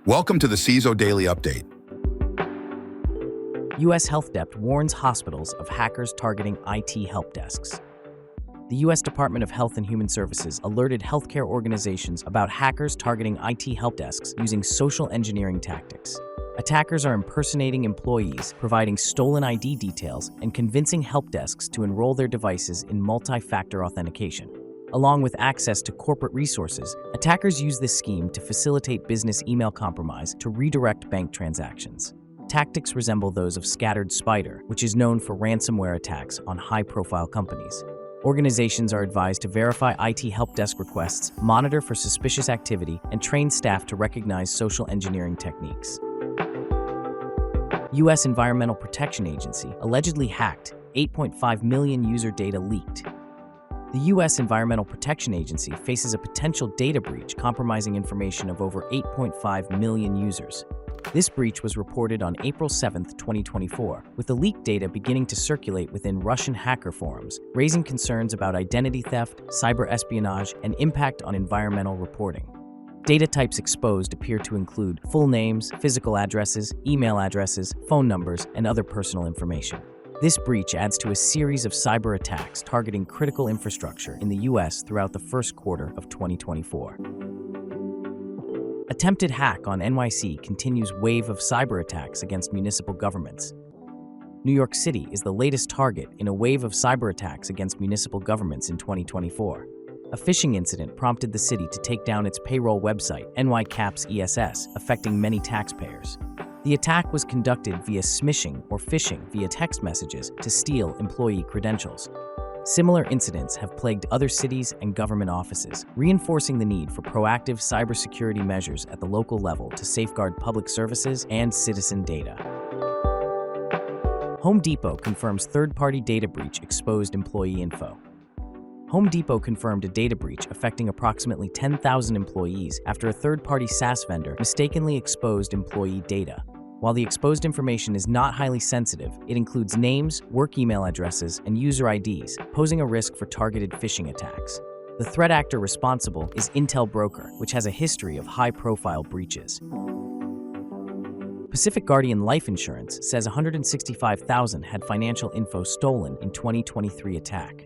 Welcome to the CISO Daily Update. U.S. Health Dept warns hospitals of hackers targeting IT help desks. The U.S. Department of Health and Human Services alerted healthcare organizations about hackers targeting IT help desks using social engineering tactics. Attackers are impersonating employees, providing stolen ID details, and convincing help desks to enroll their devices in multi-factor authentication. Along with access to corporate resources, attackers use this scheme to facilitate business email compromise to redirect bank transactions. Tactics resemble those of Scattered Spider, which is known for ransomware attacks on high-profile companies. Organizations are advised to verify IT help desk requests, monitor for suspicious activity, and train staff to recognize social engineering techniques. U.S. Environmental Protection Agency allegedly hacked 8.5 million user data leaked. The U.S. Environmental Protection Agency faces a potential data breach compromising information of over 8.5 million users. This breach was reported on April 7, 2024, with the leaked data beginning to circulate within Russian hacker forums, raising concerns about identity theft, cyber espionage, and impact on environmental reporting. Data types exposed appear to include full names, physical addresses, email addresses, phone numbers, and other personal information. This breach adds to a series of cyber attacks targeting critical infrastructure in the U.S. throughout the first quarter of 2024. Attempted hack on NYC continues wave of cyber attacks against municipal governments. New York City is the latest target in a wave of cyber attacks against municipal governments in 2024. A phishing incident prompted the city to take down its payroll website, NYCAPS ESS, affecting many taxpayers. The attack was conducted via smishing or phishing via text messages to steal employee credentials. Similar incidents have plagued other cities and government offices, reinforcing the need for proactive cybersecurity measures at the local level to safeguard public services and citizen data. Home Depot confirms third-party data breach exposed employee info. Home Depot confirmed a data breach affecting approximately 10,000 employees after a third-party SaaS vendor mistakenly exposed employee data. While the exposed information is not highly sensitive, it includes names, work email addresses, and user IDs, posing a risk for targeted phishing attacks. The threat actor responsible is Intel Broker, which has a history of high-profile breaches. Pacific Guardian Life Insurance says 165,000 had financial info stolen in 2023 attack.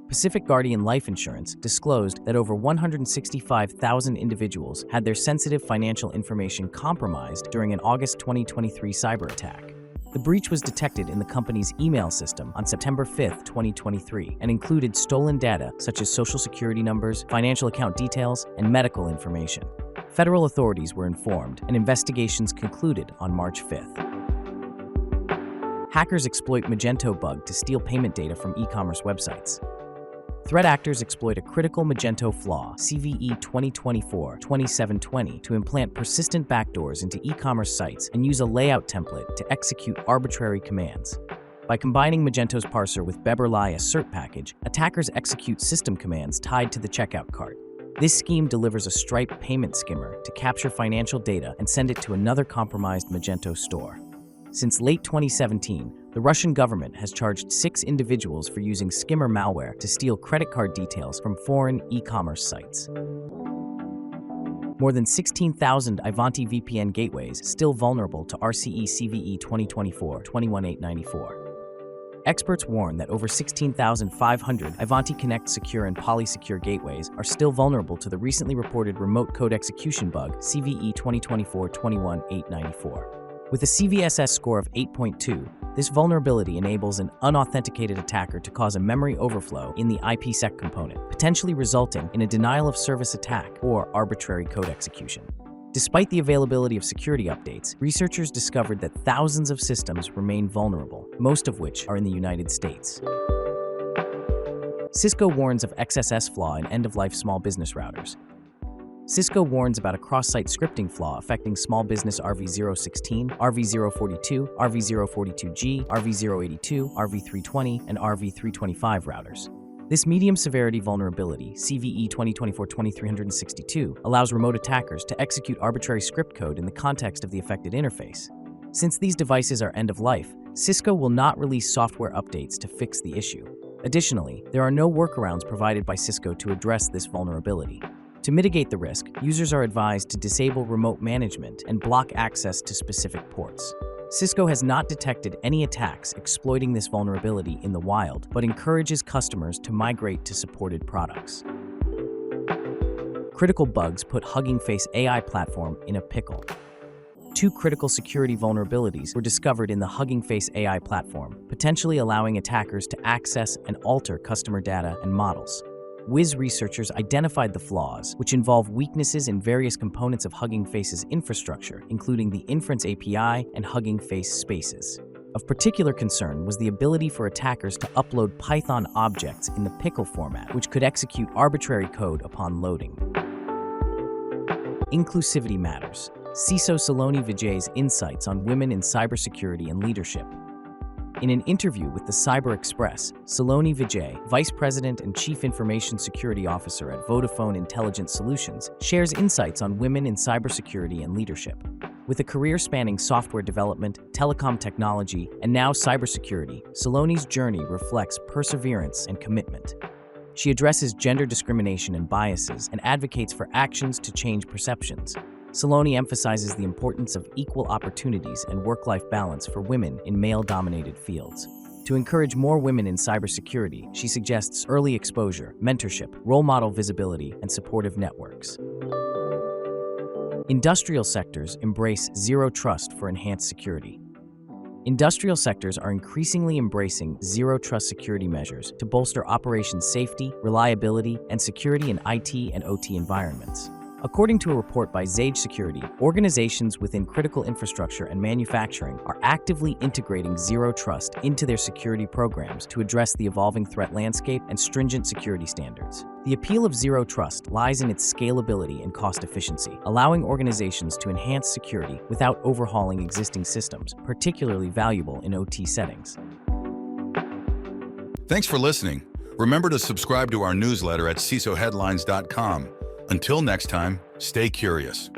Pacific Guardian Life Insurance disclosed that over 165,000 individuals had their sensitive financial information compromised during an August 2023 cyber attack. The breach was detected in the company's email system on September 5, 2023, and included stolen data such as social security numbers, financial account details, and medical information. Federal authorities were informed, and investigations concluded on March 5. Hackers exploit Magento bug to steal payment data from e-commerce websites. Threat actors exploit a critical Magento flaw, CVE 2024-2720, to implant persistent backdoors into e-commerce sites and use a layout template to execute arbitrary commands. By combining Magento's parser with Beberlai assert package, attackers execute system commands tied to the checkout cart. This scheme delivers a Stripe payment skimmer to capture financial data and send it to another compromised Magento store. Since late 2017, the Russian government has charged 6 individuals for using skimmer malware to steal credit card details from foreign e-commerce sites. More than 16,000 Ivanti VPN gateways still vulnerable to RCE CVE 2024-21894. Experts warn that over 16,500 Ivanti Connect Secure and PolySecure gateways are still vulnerable to the recently reported remote code execution bug CVE 2024-21894. With a CVSS score of 8.2, this vulnerability enables an unauthenticated attacker to cause a memory overflow in the IPsec component, potentially resulting in a denial-of-service attack or arbitrary code execution. Despite the availability of security updates, researchers discovered that thousands of systems remain vulnerable, most of which are in the United States. Cisco warns of XSS flaw in end-of-life small business routers. Cisco warns about a cross-site scripting flaw affecting small business RV016, RV042, RV042G, RV082, RV320, and RV325 routers. This medium-severity vulnerability, CVE 2024-2362, allows remote attackers to execute arbitrary script code in the context of the affected interface. Since these devices are end-of-life, Cisco will not release software updates to fix the issue. Additionally, there are no workarounds provided by Cisco to address this vulnerability. To mitigate the risk, users are advised to disable remote management and block access to specific ports. Cisco has not detected any attacks exploiting this vulnerability in the wild, but encourages customers to migrate to supported products. Critical bugs put Hugging Face AI platform in a pickle. 2 critical security vulnerabilities were discovered in the Hugging Face AI platform, potentially allowing attackers to access and alter customer data and models. Wiz researchers identified the flaws, which involve weaknesses in various components of Hugging Face's infrastructure, including the Inference API and Hugging Face Spaces. Of particular concern was the ability for attackers to upload Python objects in the Pickle format, which could execute arbitrary code upon loading. Inclusivity matters. CISO Saloni Vijay's insights on women in cybersecurity and leadership. In an interview with the Cyber Express, Saloni Vijay, Vice President and Chief Information Security Officer at Vodafone Intelligent Solutions, shares insights on women in cybersecurity and leadership. With a career spanning software development, telecom technology, and now cybersecurity, Saloni's journey reflects perseverance and commitment. She addresses gender discrimination and biases and advocates for actions to change perceptions. Saloni emphasizes the importance of equal opportunities and work-life balance for women in male-dominated fields. To encourage more women in cybersecurity, she suggests early exposure, mentorship, role model visibility, and supportive networks. Industrial sectors embrace zero trust for enhanced security. Industrial sectors are increasingly embracing zero-trust security measures to bolster operations safety, reliability, and security in IT and OT environments. According to a report by Zage Security, organizations within critical infrastructure and manufacturing are actively integrating zero trust into their security programs to address the evolving threat landscape and stringent security standards. The appeal of zero trust lies in its scalability and cost efficiency, allowing organizations to enhance security without overhauling existing systems, particularly valuable in OT settings. Thanks for listening. Remember to subscribe to our newsletter at CISOheadlines.com. Until next time, stay curious.